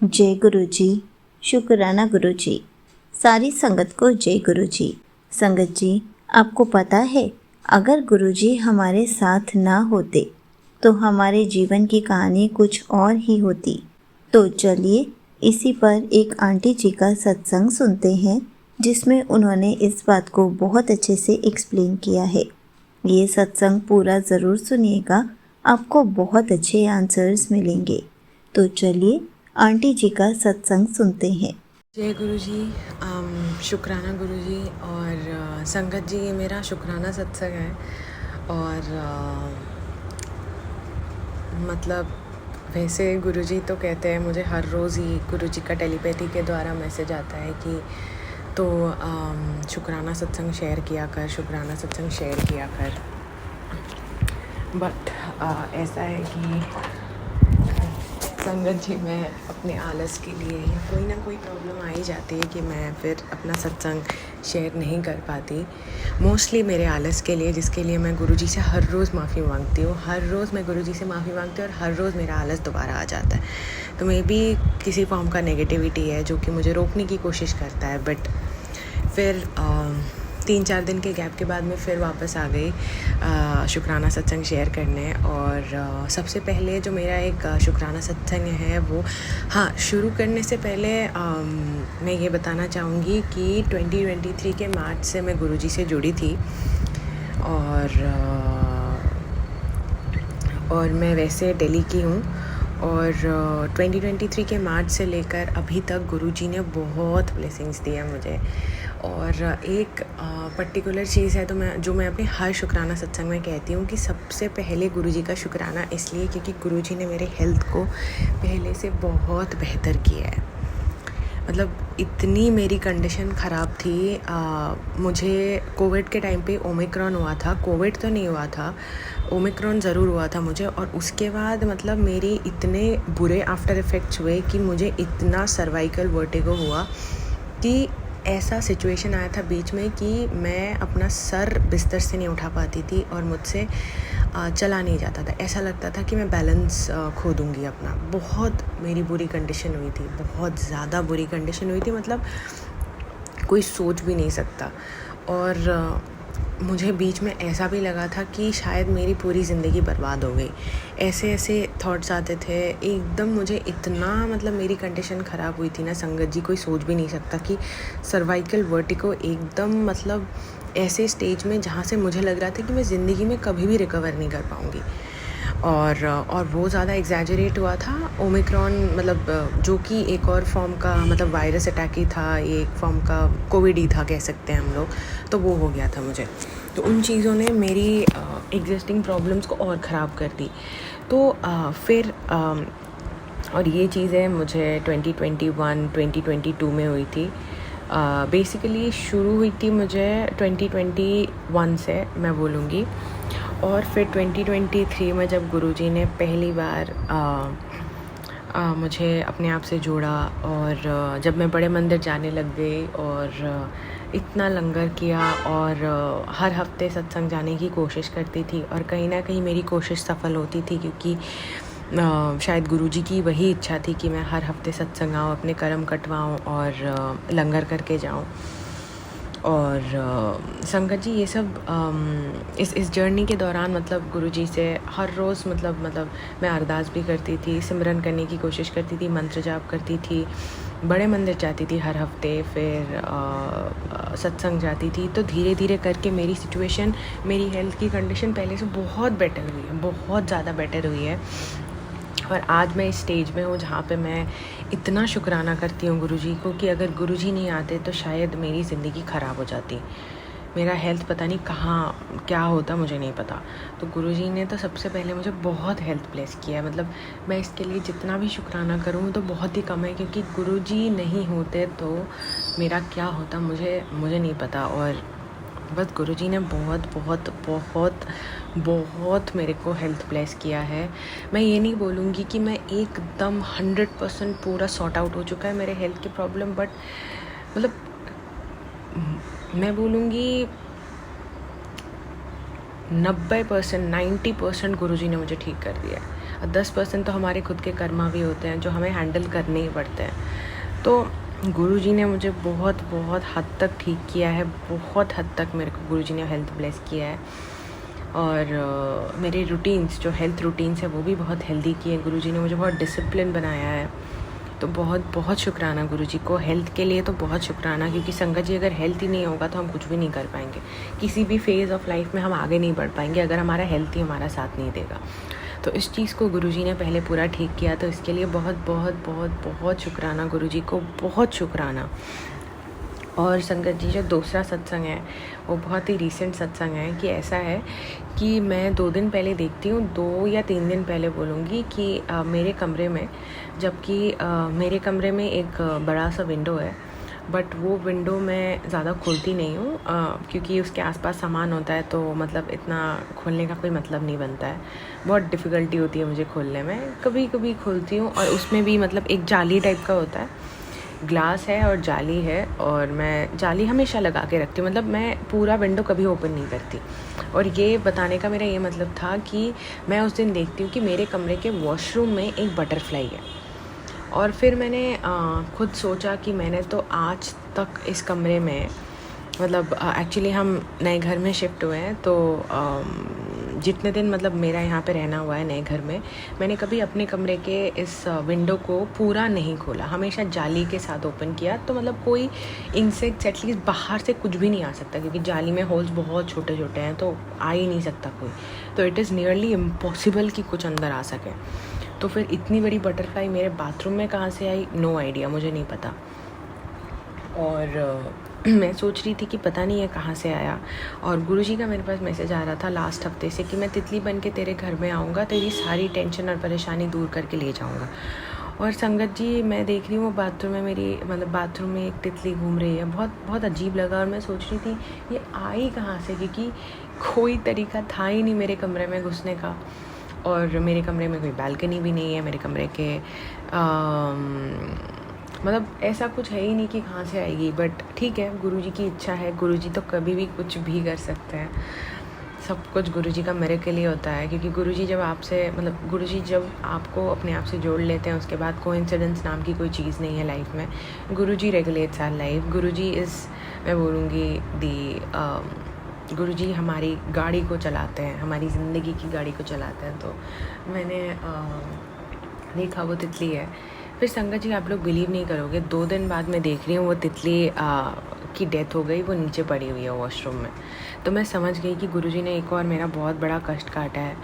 जय गुरु जी। शुक्राना गुरु जी। सारी संगत को जय गुरु जी। संगत जी, आपको पता है, अगर गुरु जी हमारे साथ ना होते तो हमारे जीवन की कहानी कुछ और ही होती। तो चलिए इसी पर एक आंटी जी का सत्संग सुनते हैं, जिसमें उन्होंने इस बात को बहुत अच्छे से एक्सप्लेन किया है। ये सत्संग पूरा ज़रूर सुनिएगा, आपको बहुत अच्छे आंसर्स मिलेंगे। तो चलिए आंटी जी का सत्संग सुनते हैं। जय गुरु जी। शुक्राना गुरु जी। और संगत जी, ये मेरा शुक्राना सत्संग है। और मतलब वैसे गुरु जी तो कहते हैं, मुझे हर रोज़ ही गुरु जी का टेलीपैथी के द्वारा मैसेज आता है कि तो शुक्राना सत्संग शेयर किया कर, शुक्राना सत्संग शेयर किया कर। बट ऐसा है कि संगत जी, मैं अपने आलस के लिए या कोई ना कोई प्रॉब्लम आ ही जाती है कि मैं फिर अपना सत्संग शेयर नहीं कर पाती। मोस्टली मेरे आलस के लिए, जिसके लिए मैं गुरुजी से हर रोज़ माफ़ी मांगती हूँ। हर रोज़ मैं गुरुजी से माफ़ी मांगती हूँ और हर रोज़ मेरा आलस दोबारा आ जाता है। तो मे बी किसी फॉर्म का नेगेटिविटी है जो कि मुझे रोकने की कोशिश करता है। बट फिर 3-4 दिन के गैप के बाद मैं फिर वापस आ गई शुक्राना सत्संग शेयर करने। और सबसे पहले जो मेरा एक शुक्राना सत्संग है वो, हाँ, शुरू करने से पहले मैं ये बताना चाहूँगी कि 2023 के मार्च से मैं गुरुजी से जुड़ी थी। और मैं वैसे दिल्ली की हूँ। और 2023 के मार्च से लेकर अभी तक गुरुजी ने बहुत ब्लेसिंग्स दिया मुझे। और एक पर्टिकुलर चीज़ है तो मैं अपने हर शुक्राना सत्संग में कहती हूँ कि सबसे पहले गुरुजी का शुक्राना इसलिए क्योंकि गुरुजी ने मेरे हेल्थ को पहले से बहुत बेहतर किया है। मतलब इतनी मेरी कंडीशन ख़राब थी। मुझे कोविड के टाइम पे ओमिक्रॉन हुआ था। कोविड तो नहीं हुआ था, ओमिक्रॉन ज़रूर हुआ था मुझे। और उसके बाद मतलब मेरी इतने बुरे आफ्टर इफ़ेक्ट्स हुए कि मुझे इतना सर्वाइकल वर्टिगो हुआ कि ऐसा सिचुएशन आया था बीच में कि मैं अपना सर बिस्तर से नहीं उठा पाती थी और मुझसे चला नहीं जाता था। ऐसा लगता था कि मैं बैलेंस खो दूँगी अपना। बहुत मेरी बुरी कंडीशन हुई थी, बहुत ज़्यादा बुरी कंडीशन हुई थी, मतलब कोई सोच भी नहीं सकता। और मुझे बीच में ऐसा भी लगा था कि शायद मेरी पूरी ज़िंदगी बर्बाद हो गई। ऐसे ऐसे थॉट्स आते थे एकदम। मुझे इतना, मतलब मेरी कंडीशन ख़राब हुई थी ना संगत जी, कोई सोच भी नहीं सकता कि सर्वाइकल वर्टिगो एकदम, मतलब ऐसे स्टेज में जहाँ से मुझे लग रहा था कि मैं ज़िंदगी में कभी भी रिकवर नहीं कर पाऊँगी। और वो ज़्यादा एग्जैजरेट हुआ था ओमिक्रॉन, मतलब जो कि एक और फॉर्म का, मतलब वायरस अटैक ही था, एक फॉर्म का कोविड ही था कह सकते हैं हम लोग। तो वो हो गया था मुझे। तो उन चीज़ों ने मेरी एग्जिस्टिंग प्रॉब्लम्स को और ख़राब कर दी। तो फिर और ये चीज़ें मुझे 2021-2022 में हुई थी। बेसिकली शुरू हुई थी मुझे 2021 से, मैं बोलूँगी। और फिर 2023 में जब गुरुजी ने पहली बार मुझे अपने आप से जोड़ा और जब मैं बड़े मंदिर जाने लग गई और इतना लंगर किया और हर हफ्ते सत्संग जाने की कोशिश करती थी। और कहीं ना कहीं मेरी कोशिश सफल होती थी क्योंकि शायद गुरुजी की वही इच्छा थी कि मैं हर हफ्ते सत्संग आऊँ, अपने कर्म कटवाऊँ और लंगर करके जाऊँ। और संगत जी, ये सब इस जर्नी के दौरान मतलब गुरुजी से हर रोज़ मतलब मैं अरदास भी करती थी, सिमरन करने की कोशिश करती थी, मंत्र जाप करती थी, बड़े मंदिर जाती थी हर हफ्ते, फिर सत्संग जाती थी। तो धीरे धीरे करके मेरी सिचुएशन, मेरी हेल्थ की कंडीशन पहले से बहुत बेटर हुई है, बहुत ज़्यादा बेटर हुई है। और आज मैं इस स्टेज में हूँ जहाँ पे मैं इतना शुक्राना करती हूँ गुरुजी को कि अगर गुरुजी नहीं आते तो शायद मेरी ज़िंदगी ख़राब हो जाती, मेरा हेल्थ पता नहीं कहाँ क्या होता, मुझे नहीं पता। तो गुरुजी ने तो सबसे पहले मुझे बहुत हेल्थ ब्लेस किया है। मतलब मैं इसके लिए जितना भी शुक्राना करूँ तो बहुत ही कम है, क्योंकि गुरुजी नहीं होते तो मेरा क्या होता मुझे नहीं पता। और बस गुरुजी ने बहुत बहुत बहुत बहुत मेरे को हेल्थ ब्लेस किया है। मैं ये नहीं बोलूँगी कि मैं एकदम 100% पूरा सॉर्ट आउट हो चुका है मेरे हेल्थ की प्रॉब्लम, बट मतलब मैं बोलूँगी 90%, 90% गुरुजी ने मुझे ठीक कर दिया है। 10% तो हमारे खुद के कर्मा भी होते हैं जो हमें हैंडल करने ही पड़ते हैं। तो गुरुजी ने मुझे बहुत बहुत हद तक ठीक किया है, बहुत हद तक मेरे को गुरुजी ने हेल्थ ब्लेस किया है। और मेरे रूटीन्स जो हेल्थ रूटीन्स है वो भी बहुत हेल्दी किए। गुरुजी ने मुझे बहुत डिसिप्लिन बनाया है। तो बहुत बहुत शुक्राना गुरुजी को हेल्थ के लिए, तो बहुत शुक्राना, क्योंकि संगत जी अगर हेल्थ ही नहीं होगा तो हम कुछ भी नहीं कर पाएंगे। किसी भी फेज़ ऑफ लाइफ में हम आगे नहीं बढ़ पाएंगे अगर हमारा हेल्थ ही हमारा साथ नहीं देगा। तो इस चीज़ को गुरुजी ने पहले पूरा ठीक किया, तो इसके लिए बहुत बहुत बहुत बहुत शुक्राना गुरुजी को, बहुत शुक्राना। और संगत जी जो दूसरा सत्संग है वो बहुत ही रीसेंट सत्संग है कि ऐसा है कि मैं 2 दिन पहले देखती हूँ, 2 या 3 दिन पहले बोलूँगी कि मेरे कमरे में, जबकि मेरे कमरे में एक बड़ा सा विंडो है, बट वो विंडो मैं ज़्यादा खोलती नहीं हूँ क्योंकि उसके आसपास सामान होता है, तो मतलब इतना खोलने का कोई मतलब नहीं बनता है। बहुत डिफ़िकल्टी होती है मुझे खोलने में। कभी कभी खोलती हूँ, और उसमें भी मतलब एक जाली टाइप का होता है, ग्लास है और जाली है, और मैं जाली हमेशा लगा के रखती हूँ, मतलब मैं पूरा विंडो कभी ओपन नहीं करती। और ये बताने का मेरा ये मतलब था कि मैं उस दिन देखती हूँ कि मेरे कमरे के वॉशरूम में एक बटरफ्लाई है। और फिर मैंने खुद सोचा कि मैंने तो आज तक इस कमरे में, मतलब एक्चुअली हम नए घर में शिफ्ट हुए हैं, तो जितने दिन मतलब मेरा यहाँ पे रहना हुआ है नए घर में, मैंने कभी अपने कमरे के इस विंडो को पूरा नहीं खोला, हमेशा जाली के साथ ओपन किया। तो मतलब कोई इंसेक्ट्स एटलीस्ट बाहर से कुछ भी नहीं आ सकता, क्योंकि जाली में होल्स बहुत छोटे छोटे हैं, तो आ ही नहीं सकता कोई। तो इट इज़ नियरली इम्पॉसिबल कि कुछ अंदर आ सके। तो फिर इतनी बड़ी बटरफ्लाई मेरे बाथरूम में कहाँ से आई, नो आइडिया, मुझे नहीं पता। और मैं सोच रही थी कि पता नहीं है कहाँ से आया, और गुरुजी का मेरे पास मैसेज आ रहा था लास्ट हफ्ते से कि मैं तितली बन के तेरे घर में आऊँगा, तेरी सारी टेंशन और परेशानी दूर करके ले जाऊँगा। और संगत जी मैं देख रही हूँ बाथरूम में, मेरी मतलब बाथरूम में एक तितली घूम रही है, बहुत बहुत अजीब लगा। और मैं सोच रही थी ये आई कहाँ से, क्योंकि कोई तरीका था ही नहीं मेरे कमरे में घुसने का, और मेरे कमरे में कोई बालकनी भी नहीं है, मेरे कमरे के मतलब ऐसा कुछ है ही नहीं कि कहाँ से आएगी। बट ठीक है, गुरुजी की इच्छा है, गुरुजी तो कभी भी कुछ भी कर सकते हैं। सब कुछ गुरुजी का मेरे के लिए होता है, क्योंकि गुरुजी जब आपसे, मतलब गुरुजी जब आपको अपने आप से जोड़ लेते हैं, उसके बाद कोइंसिडेंस नाम की कोई चीज़ नहीं है लाइफ में। Guruji regulates our life. Guruji is, मैं बोलूँगी गुरुजी हमारी गाड़ी को चलाते हैं, हमारी ज़िंदगी की गाड़ी को चलाते हैं। तो मैंने देखा वो तितली है। फिर संगत जी आप लोग बिलीव नहीं करोगे, 2 दिन बाद मैं देख रही हूँ वो तितली की डेथ हो गई, वो नीचे पड़ी हुई है वॉशरूम में। तो मैं समझ गई कि गुरुजी ने एक और मेरा बहुत बड़ा कष्ट काटा है,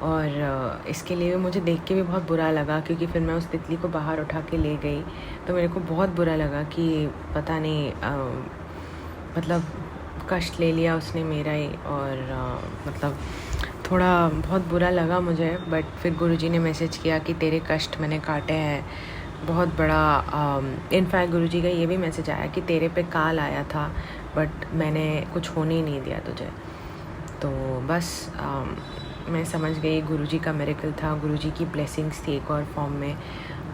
और इसके लिए मुझे देख के भी बहुत बुरा लगा, क्योंकि फिर मैं उस तितली को बाहर उठा के ले गई, तो मेरे को बहुत बुरा लगा कि पता नहीं मतलब कष्ट ले लिया उसने मेरा ही, और मतलब थोड़ा बहुत बुरा लगा मुझे। बट फिर गुरुजी ने मैसेज किया कि तेरे कष्ट मैंने काटे हैं, बहुत बड़ा। इनफैक्ट गुरुजी का ये भी मैसेज आया कि तेरे पे काल आया था, बट मैंने कुछ होने ही नहीं दिया तुझे। तो बस मैं समझ गई गुरुजी का मिरेकल था, गुरुजी की ब्लेसिंग्स थी एक और फॉर्म में।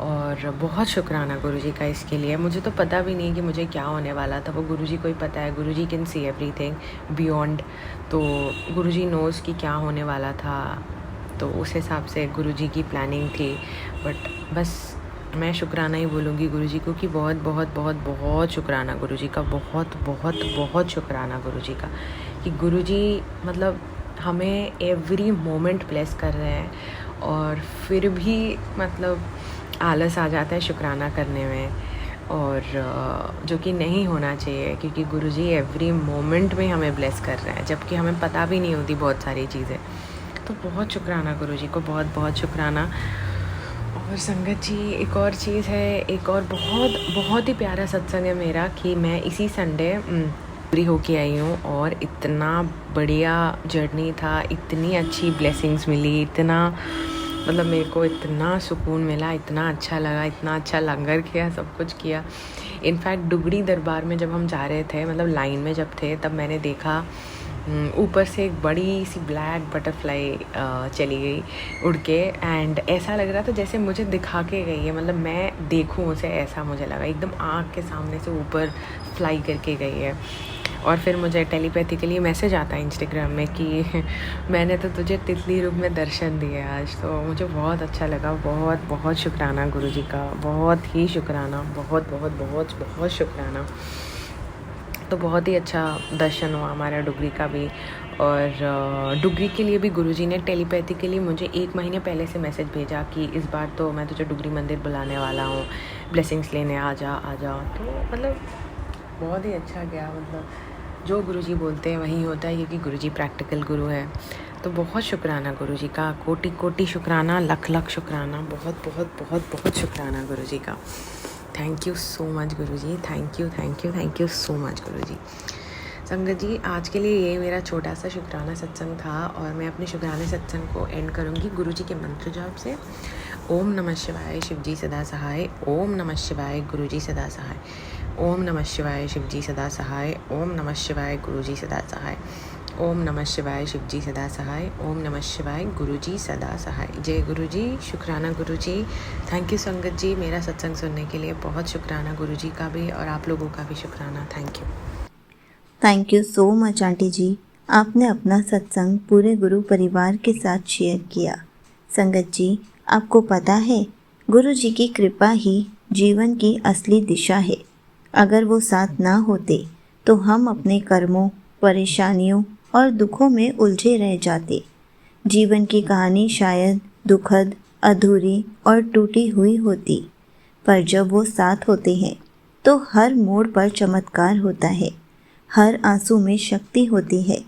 और बहुत शुक्राना गुरुजी का इसके लिए। मुझे तो पता भी नहीं कि मुझे क्या होने वाला था, वो गुरुजी को ही पता है। गुरुजी कैन सी एवरीथिंग बियॉन्ड, तो गुरुजी नोज़ कि क्या होने वाला था, तो उस हिसाब से गुरुजी की प्लानिंग थी। बट बस मैं शुक्राना ही बोलूँगी गुरुजी को कि बहुत बहुत बहुत बहुत शुक्राना गुरुजी का, बहुत बहुत बहुत शुक्राना गुरुजी का, कि गुरुजी मतलब हमें एवरी मोमेंट ब्लेस कर रहे हैं, और फिर भी मतलब आलस आ जाता है शुक्राना करने में, और जो कि नहीं होना चाहिए, क्योंकि गुरुजी एवरी मोमेंट में हमें ब्लेस कर रहे हैं, जबकि हमें पता भी नहीं होती बहुत सारी चीज़ें। तो बहुत शुक्राना गुरुजी को, बहुत बहुत शुक्राना। और संगत जी एक और चीज़ है, एक और बहुत बहुत ही प्यारा सत्संग है मेरा, कि मैं इसी संडे पूरी होके आई हूँ, और इतना बढ़िया जर्नी था, इतनी अच्छी ब्लेसिंग्स मिली, इतना मतलब मेरे को इतना सुकून मिला, इतना अच्छा लगा, इतना अच्छा लंगर किया, सब कुछ किया। इनफैक्ट डुगड़ी दरबार में जब हम जा रहे थे, मतलब लाइन में जब थे, तब मैंने देखा ऊपर से एक बड़ी सी ब्लैक बटरफ्लाई चली गई उड़ के, एंड ऐसा लग रहा था जैसे मुझे दिखा के गई है, मतलब मैं देखूं उसे, ऐसा मुझे लगा, एकदम आँख के सामने से ऊपर फ्लाई करके गई है। और फिर मुझे टेलीपैथिकली मैसेज आता है इंस्टाग्राम में कि मैंने तो तुझे तितली रूप में दर्शन दिए आज। तो मुझे बहुत अच्छा लगा। बहुत बहुत शुक्राना गुरुजी का, बहुत ही शुक्राना, बहुत बहुत बहुत बहुत शुक्राना। तो बहुत ही अच्छा दर्शन हुआ हमारा डुगरी का भी। और डुगरी के लिए भी गुरुजी ने टेलीपैथिकली मुझे 1 महीने पहले से मैसेज भेजा कि इस बार तो मैं तुझे डुगरी मंदिर बुलाने वाला हूँ, ब्लेसिंग्स लेने आ जा। तो मतलब बहुत ही अच्छा गया। मतलब जो गुरुजी बोलते हैं वही होता है, क्योंकि गुरुजी प्रैक्टिकल गुरु है। तो बहुत शुक्राना गुरुजी का, कोटि कोटि शुक्राना, लख लख शुक्राना, बहुत बहुत बहुत बहुत शुक्राना गुरुजी का। Thank you so much Guruji, thank you thank you thank you so much Guruji. संगत जी, आज के लिए ये मेरा छोटा सा शुक्राना सत्संग था, और मैं अपने शुक्राने सत्संग को एंड करूँगी गुरुजी के मंत्र जाप से। ओम नमः शिवाय शिवजी सदा सहाय, ओम नमः शिवाय गुरुजी सदा सहाय, ओम नमः शिवाय शिवजी सदा सहाय, ओम नमः शिवाय गुरुजी सदा सहाय, ओम नमः शिवाय शिवजी सदा सहाय, ओम नमः शिवाय गुरुजी सदा सहाय। जय गुरुजी, शुक्राना गुरुजी। थैंक यू संगत जी, मेरा सत्संग सुनने के लिए बहुत शुक्राना गुरुजी का भी, और आप लोगों का भी शुक्राना। Thank you. Thank you so much aunty जी, आपने अपना सत्संग पूरे गुरु परिवार के साथ शेयर किया। संगत जी, आपको पता है, गुरु जी की कृपा ही जीवन की असली दिशा है। अगर वो साथ ना होते तो हम अपने कर्मों, परेशानियों और दुखों में उलझे रह जाते। जीवन की कहानी शायद दुखद, अधूरी और टूटी हुई होती, पर जब वो साथ होते हैं तो हर मोड़ पर चमत्कार होता है। हर आंसू में शक्ति होती है,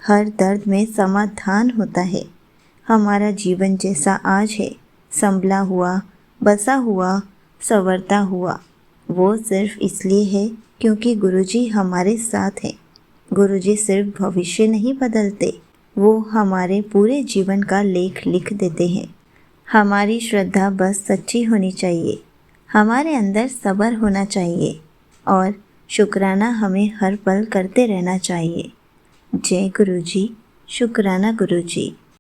हर दर्द में समाधान होता है। हमारा जीवन जैसा आज है, संभला हुआ, बसा हुआ, संवरता हुआ, वो सिर्फ इसलिए है क्योंकि गुरुजी हमारे साथ हैं। गुरुजी सिर्फ भविष्य नहीं बदलते, वो हमारे पूरे जीवन का लेख लिख देते हैं। हमारी श्रद्धा बस सच्ची होनी चाहिए, हमारे अंदर सब्र होना चाहिए, और शुक्राना हमें हर पल करते रहना चाहिए। जय गुरुजी, शुक्राना गुरुजी।